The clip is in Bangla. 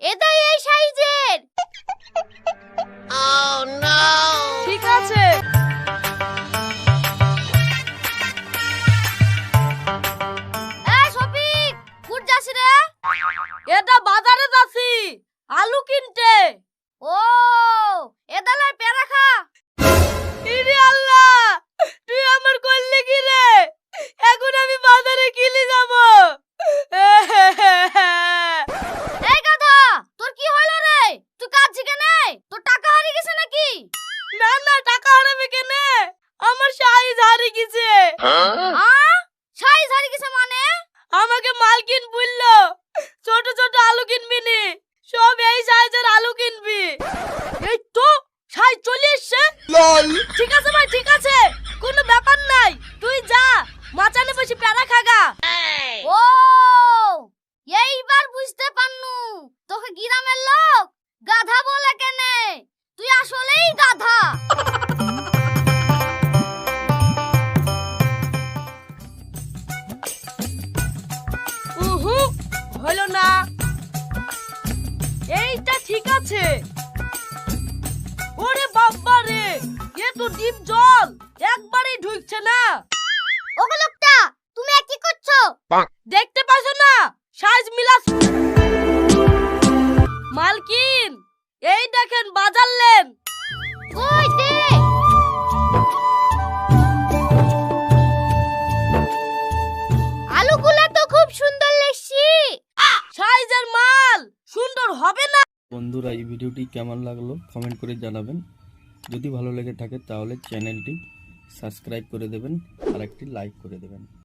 এটাই এই সাইজের। ঠিক আছে। এই শফিক, কুট যাস রে? এটা বাজারে যাচ্ছি আলু কিনতে। ও, এদালার পেয়ারা খা। ইরে আল্লাহ, তুই আমার করলি কি রে? এখন আমি বাজারে কিনে যাব। এই গাধা, তোর কি হলো রে? তুই কাঁদছিস কেন? তোর টাকা হারিয়ে গেছে নাকি? না না, টাকা হারাবে কেন? আমার সাইজ হারিয়ে গেছে। আ? সাইজ হারিয়ে গেছে মানে? আমাকে মালকিন বললো ছোট ছোট আলু কিনবি নি, সব এই সাইজের আলু কিনবি। এই তো সাইজ চলে এসছে। ঠিক আছে ভাই, ঠিক আছে, কোনো ব্যাপার নাই। তুই যা, মাচানে বসে প্যারা খাগা। ও, এইবার বুঝতে পারনু তোকে গ্রামের লোক গাধা বলে কেনে। তুই আসলেই গাধা। উহু, হলো না। এইটা ঠিক আছে। ওরে বাবা রে, এ তো ডিপ জল, একবারেই ঢুকছে না। ওগো লোকটা, তুমি কি করছো? দেখতে পাচ্ছ না সাইজ মিলাস। মালকিন, এই দেখেন বাজারলেন। কই দে। আলুগুলা তো খুব সুন্দর লেখছি। সাইজের মাল সুন্দর হবে না। বন্ধুরা, এই ভিডিওটি কেমন লাগলো কমেন্ট করে জানাবেন। যদি ভালো লেগে থাকে তাহলে চ্যানেলটি সাবস্ক্রাইব করে দেবেন আর একটি লাইক করে দেবেন।